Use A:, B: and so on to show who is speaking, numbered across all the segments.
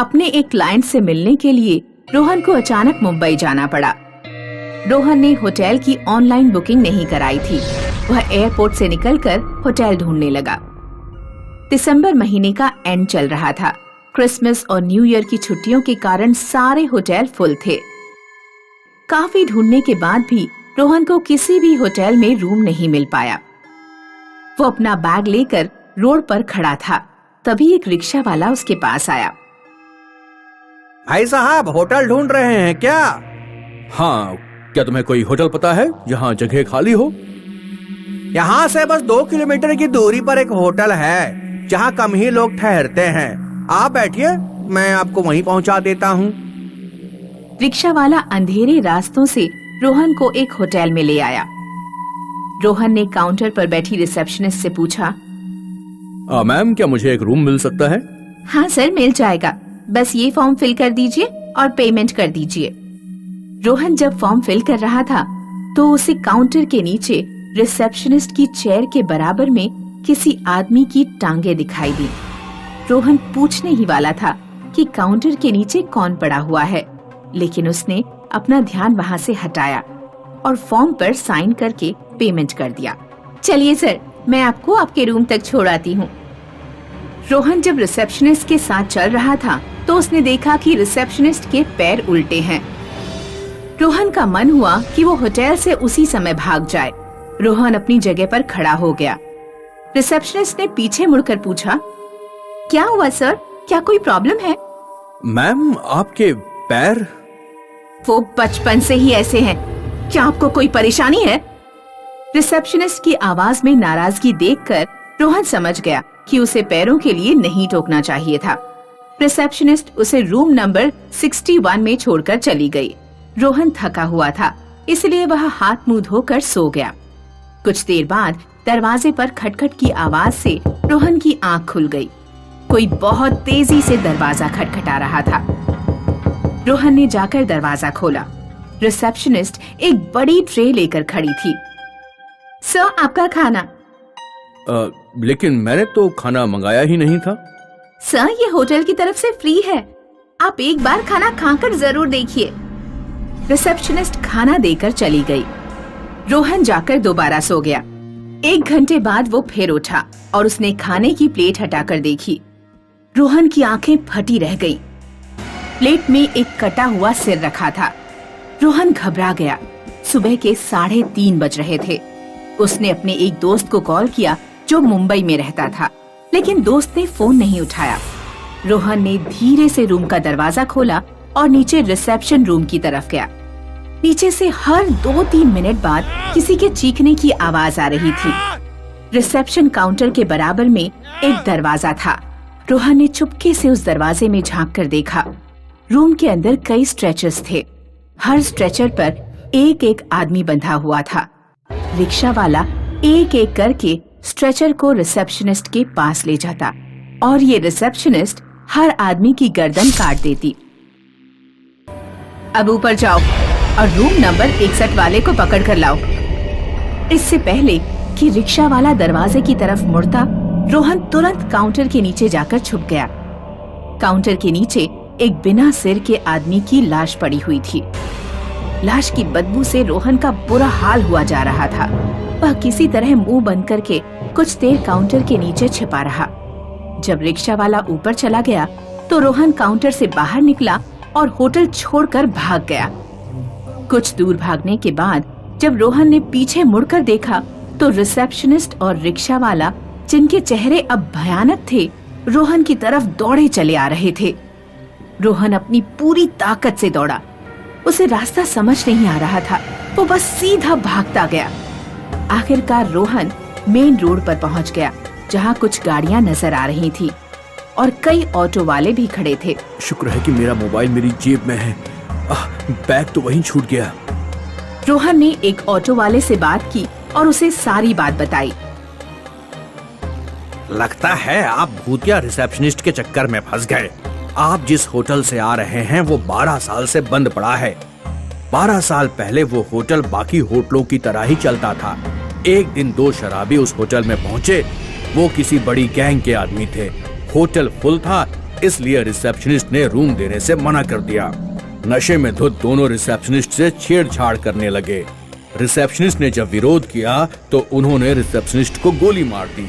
A: अपने एक क्लाइंट से मिलने के लिए रोहन को अचानक मुंबई जाना पड़ा। रोहन ने होटल की ऑनलाइन बुकिंग नहीं कराई थी। वह एयरपोर्ट से निकलकर होटल ढूंढने लगा। दिसंबर महीने का एंड चल रहा था। क्रिसमस और न्यू ईयर की छुट्टियों के कारण सारे होटल फुल थे। काफी ढूंढने के बाद भी रोहन को किसी भी होटल में रूम नहीं मिल पाया। वो अपना बैग लेकर रोड पर खड़ा था। तभी एक रिक्शा वाला उसके पास आया।
B: भाई साहब, होटल ढूंढ रहे हैं क्या?
C: हाँ, क्या तुम्हें कोई होटल पता है जहाँ जगह खाली हो?
B: यहाँ से बस 2 किलोमीटर की दूरी पर एक होटल है जहाँ कम ही लोग ठहरते हैं। आप बैठिए, मैं आपको वहीं पहुँचा देता हूँ।
A: रिक्शा वाला अंधेरे रास्तों से रोहन को एक होटल में ले आया। रोहन ने काउंटर पर बैठी रिसेप्शनिस्ट से पूछा,
C: मैम, क्या मुझे एक रूम मिल सकता है?
A: हाँ सर, मिल जाएगा। बस ये फॉर्म फिल कर दीजिए और पेमेंट कर दीजिए। रोहन जब फॉर्म फिल कर रहा था तो उसे काउंटर के नीचे रिसेप्शनिस्ट की चेयर के बराबर में किसी आदमी की टांगे दिखाई दी। रोहन पूछने ही वाला था कि काउंटर के नीचे कौन पड़ा हुआ है, लेकिन उसने अपना ध्यान वहाँ से हटाया और फॉर्म पर साइन करके पेमेंट कर दिया। चलिए सर, मैं आपको आपके रूम तक छोड़ आती हूँ। रोहन जब रिसेप्शनिस्ट के साथ चल रहा था तो उसने देखा कि रिसेप्शनिस्ट के पैर उल्टे हैं। रोहन का मन हुआ कि वो होटल से उसी समय भाग जाए। रोहन अपनी जगह पर खड़ा हो गया। रिसेप्शनिस्ट ने पीछे मुड़कर पूछा, क्या हुआ सर, क्या कोई प्रॉब्लम है?
C: मैम, आपके पैर?
A: वो बचपन से ही ऐसे हैं। क्या आपको कोई परेशानी है? रिसेप्शनिस्ट की आवाज में नाराजगी देखकर रोहन समझ गया कि उसे पैरों के लिए नहीं टोकना चाहिए था। रिसेप्शनिस्ट उसे रूम नंबर 61 में छोड़कर चली गई। रोहन थका हुआ था, इसलिए वह हाथ मुंह धोकर सो गया। कुछ देर बाद दरवाजे पर खटखट की आवाज से रोहन की आंख खुल गई। कोई बहुत तेजी से दरवाजा खटखटा रहा था। रोहन ने जाकर दरवाजा खोला। रिसेप्शनिस्ट एक बड़ी ट्रे लेकर खड़ी थी। सर, आपका खाना।
C: लेकिन मैंने तो खाना मंगाया ही नहीं था।
A: सर, ये होटल की तरफ से फ्री है। आप एक बार खाना खाकर जरूर देखिए। रिसेप्शनिस्ट खाना देकर चली गई। रोहन जाकर दोबारा सो गया। 1 घंटे बाद वो फिर उठा और उसने खाने की प्लेट हटाकर देखी। रोहन की आंखें फटी रह गईं। प्लेट में एक कटा हुआ सिर रखा था। रोहन घबरा गया। सुबह के 3:30 बज रहे थे। उसने अपने एक दोस्त को कॉल किया जो मुंबई में रहता था, लेकिन दोस्त ने फोन नहीं उठाया। रोहन ने धीरे से रूम का दरवाजा खोला और नीचे रिसेप्शन रूम की तरफ गया। नीचे से हर 2-3 मिनट बाद किसी के चीखने की आवाज आ रही थी। रिसेप्शन काउंटर के बराबर में एक दरवाजा था। रोहन ने चुपके से उस दरवाजे में झांक कर देखा। रूम के अंदर कई स्ट्रेचर्स थे। हर स्ट्रेचर पर एक एक आदमी बंधा हुआ था। रिक्शा वाला एक एक करके स्ट्रेचर को रिसेप्शनिस्ट के पास ले जाता और ये रिसेप्शनिस्ट हर आदमी की गर्दन काट देती। अब ऊपर जाओ और रूम नंबर 61 वाले को पकड़ कर लाओ। इससे पहले कि रिक्शा वाला दरवाजे की तरफ मुड़ता, रोहन तुरंत काउंटर के नीचे जाकर छुप गया। काउंटर के नीचे एक बिना सिर के आदमी की लाश पड़ी हुई थी। लाश की बदबू से रोहन का बुरा हाल हुआ जा रहा था। वह किसी तरह मुंह बंद करके कुछ देर काउंटर के नीचे छिपा रहा। जब रिक्शा वाला ऊपर चला गया तो रोहन काउंटर से बाहर निकला और होटल छोड़कर भाग गया। कुछ दूर भागने के बाद जब रोहन ने पीछे मुड़कर देखा तो रिसेप्शनिस्ट और रिक्शा वाला, जिनके चेहरे अब भयानक थे, रोहन की तरफ दौड़े चले आ रहे थे। रोहन अपनी पूरी ताकत से दौड़ा। उसे रास्ता समझ नहीं आ रहा था। वो बस सीधा भागता गया। आखिरकार रोहन मेन रोड पर पहुंच गया, जहां कुछ गाड़ियां नजर आ रही थी और कई ऑटो वाले भी खड़े थे।
C: शुक्र है कि मेरा मोबाइल मेरी जेब में है। बैग तो वहीं छूट गया।
A: रोहन ने एक ऑटो वाले से बात की और उसे सारी बात बताई।
B: लगता है आप भूतिया रिसेप्शनिस्ट के चक्कर में फंस गए। आप जिस होटल से आ रहे हैं वो 12 साल से बंद पड़ा है। 12 साल पहले वो होटल बाकी होटलों की तरह ही चलता था। एक दिन 2 शराबी उस होटल में पहुंचे। वो किसी बड़ी गैंग के आदमी थे। होटल फुल था, इसलिए रिसेप्शनिस्ट ने रूम देने से मना कर दिया। नशे में धुत दोनों रिसेप्शनिस्ट से छेड़छाड़ करने लगे। रिसेप्शनिस्ट ने जब विरोध किया तो उन्होंने रिसेप्शनिस्ट को गोली मार दी।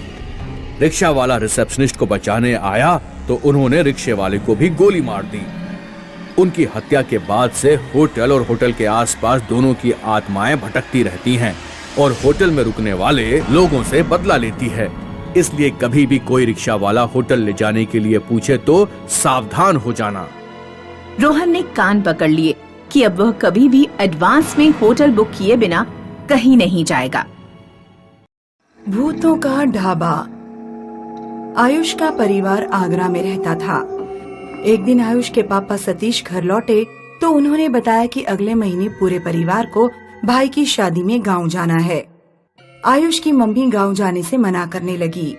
B: रिक्शा वाला रिसेप्शनिस्ट को बचाने आया तो उन्होंने रिक्शे वाले को भी गोली मार दी। उनकी हत्या के बाद से होटल और होटल के आसपास दोनों की आत्माएं भटकती रहती हैं और होटल में रुकने वाले लोगों से बदला लेती है। इसलिए कभी भी कोई रिक्शा वाला होटल ले जाने के लिए पूछे तो सावधान हो जाना।
A: रोहन ने कान पकड़ लिए कि अब वह कभी भी एडवांस में होटल बुक किए बिना कहीं नहीं जाएगा।
D: भूतों का ढाबा। आयुष का परिवार आगरा में रहता था। एक दिन आयुष के पापा सतीश घर लौटे तो उन्होंने बताया कि अगले महीने पूरे परिवार को भाई की शादी में गांव जाना है। आयुष की मम्मी गांव जाने से मना करने लगी।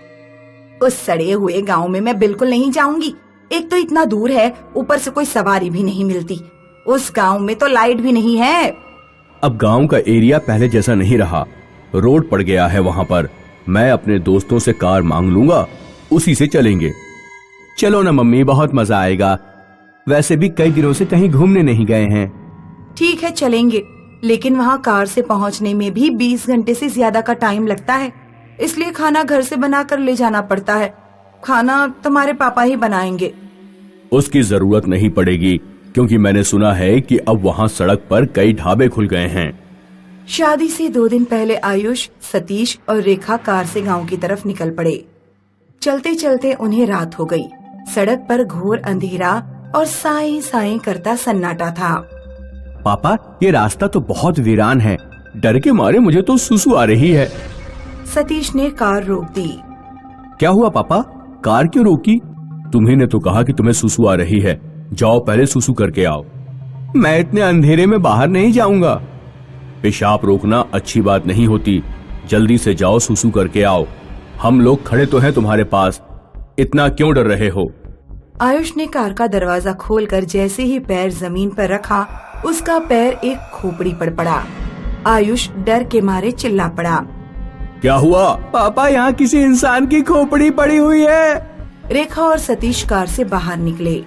D: उस सड़े हुए गांव में मैं बिल्कुल नहीं जाऊंगी। एक तो इतना दूर है, ऊपर से कोई सवारी भी नहीं मिलती। उस गांव में तो लाइट भी नहीं है।
C: अब गांव का एरिया पहले जैसा नहीं रहा, रोड पड़ गया है वहाँ पर। मैं अपने दोस्तों से कार मांग लूंगा, उसी से चलेंगे। चलो ना मम्मी, बहुत मजा आएगा। वैसे भी कई दिनों से कहीं घूमने नहीं गए हैं।
D: ठीक है चलेंगे, लेकिन वहाँ कार से पहुँचने में भी 20 घंटे से ज्यादा का टाइम लगता है। इसलिए खाना घर से बना कर ले जाना पड़ता है। खाना तुम्हारे पापा ही बनाएंगे।
C: उसकी जरूरत नहीं पड़ेगी, क्योंकि मैंने सुना है कि अब वहाँ सड़क पर कई ढाबे खुल गए हैं।
D: शादी से 2 दिन पहले आयुष, सतीश और रेखा कार से गांव की तरफ निकल पड़े। चलते चलते उन्हें रात हो गई। सड़क पर घोर अंधेरा और साए साए करता सन्नाटा था।
C: पापा, ये रास्ता तो बहुत वीरान है। डर के मारे मुझे तो सुसु आ रही है।
D: सतीश ने कार रोक दी।
C: क्या हुआ पापा, कार क्यों रोकी? तुम्ही ने तो कहा कि तुम्हें सुसु आ रही है। जाओ पहले सुसु करके आओ। मैं इतने अंधेरे में बाहर नहीं जाऊंगा। पेशाब रोकना अच्छी बात नहीं होती। जल्दी से जाओ, सुसु करके आओ। हम लोग खड़े तो हैं तुम्हारे पास, इतना क्यों डर रहे हो?
D: आयुष ने कार का दरवाजा खोलकर जैसे ही पैर जमीन पर रखा, उसका पैर एक खोपड़ी पर पड़ा। आयुष डर के मारे चिल्ला पड़ा।
C: क्या हुआ? पापा, यहाँ किसी इंसान की खोपड़ी पड़ी हुई है।
D: रेखा और सतीश कार से बाहर निकले।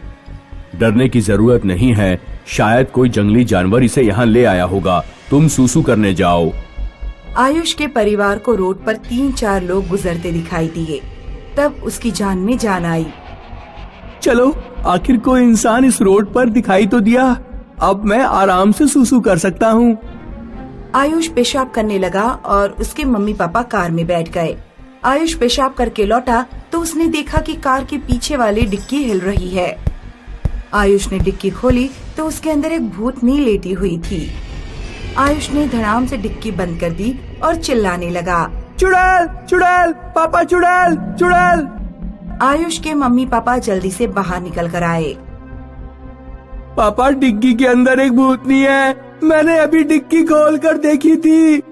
C: डरने की जरूरत नहीं है, शायद कोई जंगली जानवर इसे यहाँ ले आया होगा। तुम सुसु करने जाओ।
D: आयुष के परिवार को रोड पर 3-4 लोग गुजरते दिखाई दिए। तब उसकी जान में जान आई।
C: चलो, आखिर कोई इंसान इस रोड पर दिखाई तो दिया। अब मैं आराम से सुसु कर सकता हूँ।
D: आयुष पेशाब करने लगा और उसके मम्मी पापा कार में बैठ गए। आयुष पेशाब करके लौटा तो उसने देखा कि कार के पीछे वाली डिक्की हिल रही है। आयुष ने डिक्की खोली तो उसके अंदर एक भूतनी लेटी हुई थी। आयुष ने धड़ाम से डिक्की बंद कर दी और चिल्लाने लगा,
C: चुड़ैल, चुड़ैल, पापा चुड़ैल, चुड़ैल।
D: आयुष के मम्मी पापा जल्दी से बाहर निकल कर आए।
C: पापा, डिग्गी के अंदर एक भूतनी है। मैंने अभी डिक्की खोल कर देखी थी।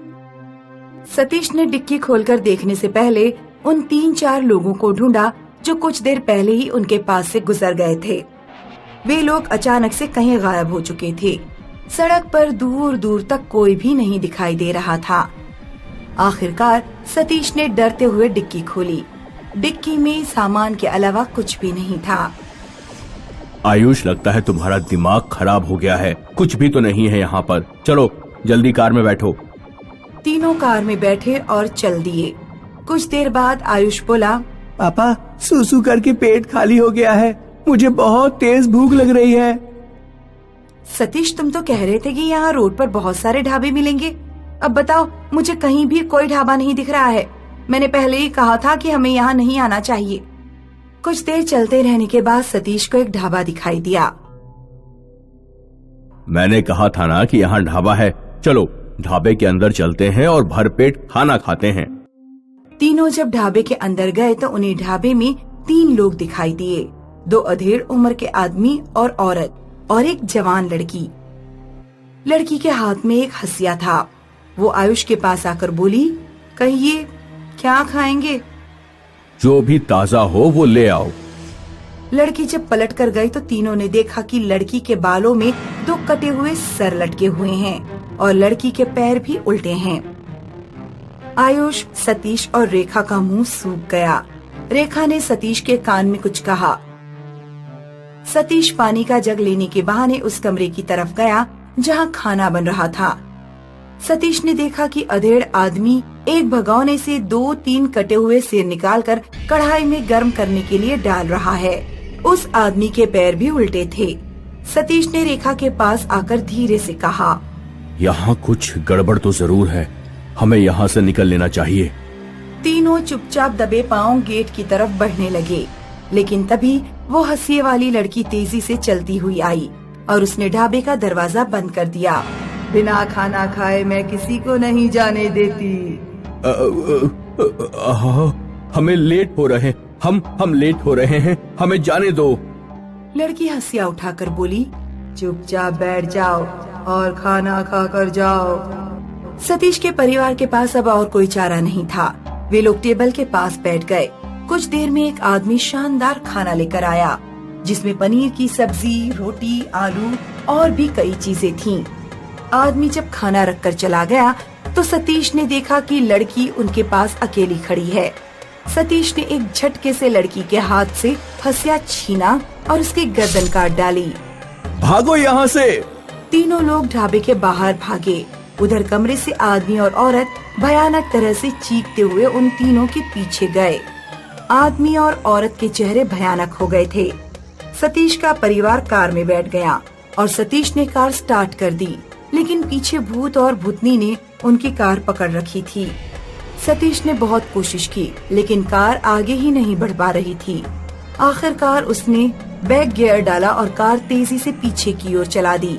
D: सतीश ने डिक्की खोलकर देखने से पहले उन 3-4 लोगों को ढूंढा जो कुछ देर पहले ही उनके पास से गुजर गए थे। वे लोग अचानक से कहीं गायब हो चुके थे। सड़क पर दूर दूर तक कोई भी नहीं दिखाई दे रहा था। आखिरकार सतीश ने डरते हुए डिक्की खोली। डिक्की में सामान के अलावा कुछ भी नहीं था।
C: आयुष, लगता है तुम्हारा दिमाग खराब हो गया है। कुछ भी तो नहीं है यहाँ पर। चलो जल्दी कार में बैठो।
D: तीनों कार में बैठे और चल दिए। कुछ देर बाद आयुष बोला,
C: पापा, सुसु करके पेट खाली हो गया है। मुझे बहुत तेज भूख लग रही है।
D: सतीश, तुम तो कह रहे थे कि यहाँ रोड पर बहुत सारे ढाबे मिलेंगे। अब बताओ, मुझे कहीं भी कोई ढाबा नहीं दिख रहा है। मैंने पहले ही कहा था कि हमें यहाँ नहीं आना चाहिए। कुछ देर चलते रहने के बाद सतीश को एक ढाबा दिखाई दिया।
C: मैंने कहा था ना कि यहाँ ढाबा है। चलो ढाबे के अंदर चलते हैं और भरपेट खाना खाते हैं।
D: तीनों जब ढाबे के अंदर गए तो उन्हें ढाबे में 3 लोग दिखाई दिए। 2 अधेड़ उम्र के आदमी और औरत और एक जवान लड़की। लड़की के हाथ में एक हंसिया था। वो आयुष के पास आकर बोली, कहिए क्या खाएंगे?
C: जो भी ताजा हो वो ले आओ।
D: लड़की जब पलट कर गई तो तीनों ने देखा कि लड़की के बालों में 2 कटे हुए सर लटके हुए हैं और लड़की के पैर भी उल्टे हैं। आयुष, सतीश और रेखा का मुंह सूख गया। रेखा ने सतीश के कान में कुछ कहा। सतीश पानी का जग लेने के बहाने उस कमरे की तरफ गया जहाँ खाना बन रहा था। सतीश ने देखा कि अधेड़ आदमी एक भगोने से 2-3 कटे हुए सिर निकालकर कढ़ाई में गर्म करने के लिए डाल रहा है। उस आदमी के पैर भी उल्टे थे। सतीश ने रेखा के पास आकर धीरे से कहा,
C: यहाँ कुछ गड़बड़ तो जरूर है, हमें यहाँ से निकल लेना चाहिए।
D: तीनों चुपचाप दबे पांव गेट की तरफ बढ़ने लगे, लेकिन तभी वो हंसिए वाली लड़की तेजी से चलती हुई आई और उसने ढाबे का दरवाजा बंद कर दिया। बिना खाना खाए मैं किसी को नहीं जाने देती।
C: हमें लेट हो रहे, हम लेट हो रहे हैं, हमें जाने दो।
D: लड़की हंसिया उठाकर बोली, चुपचाप बैठ जाओ और खाना खाकर जाओ। सतीश के परिवार के पास अब और कोई चारा नहीं था। वे लोग टेबल के पास बैठ गए। कुछ देर में एक आदमी शानदार खाना लेकर आया, जिसमें पनीर की सब्जी, रोटी, आलू और भी कई चीजें थीं। आदमी जब खाना रखकर चला गया तो सतीश ने देखा कि लड़की उनके पास अकेली खड़ी है। सतीश ने एक झटके से लड़की के हाथ से हंसिया छीना और उसकी गर्दन काट डाली।
C: भागो यहाँ से!
D: तीनों लोग ढाबे के बाहर भागे। उधर कमरे से आदमी और औरत भयानक तरह से चीखते हुए उन तीनों के पीछे गए। आदमी और औरत के चेहरे भयानक हो गए थे। सतीश का परिवार कार में बैठ गया और सतीश ने कार स्टार्ट कर दी, लेकिन पीछे भूत और भूतनी ने उनकी कार पकड़ रखी थी। सतीश ने बहुत कोशिश की, लेकिन कार आगे ही नहीं बढ़ पा रही थी। आखिरकार उसने बैक गियर डाला और कार तेजी से पीछे की ओर चला दी।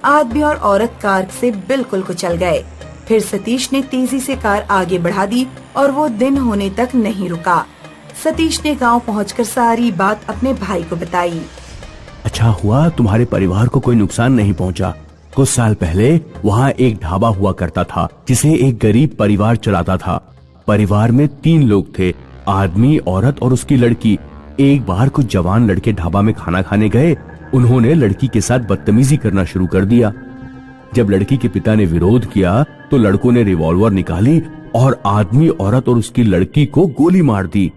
D: आदमी और औरत कार से बिल्कुल कुचल गए। फिर सतीश ने तेजी से कार आगे बढ़ा दी और वो दिन होने तक नहीं रुका। सतीश ने गांव पहुंचकर सारी बात अपने भाई को बताई।
C: अच्छा हुआ तुम्हारे परिवार को कोई नुकसान नहीं पहुंचा। कुछ साल पहले वहाँ एक ढाबा हुआ करता था जिसे एक गरीब परिवार चलाता था। परिवार में 3 लोग थे, आदमी, औरत और उसकी लड़की। एक बार कुछ जवान लड़के ढाबा में खाना खाने गए। उन्होंने लड़की के साथ बदतमीजी करना शुरू कर दिया। जब लड़की के पिता ने विरोध किया तो लड़कों ने रिवॉल्वर निकाली और आदमी, औरत और उसकी लड़की को गोली मार दी।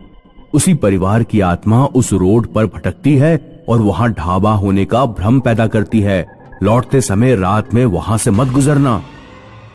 C: उसी परिवार की आत्मा उस रोड पर भटकती है और वहाँ ढाबा होने का भ्रम पैदा करती है। लौटते समय रात में वहाँ से मत गुजरना।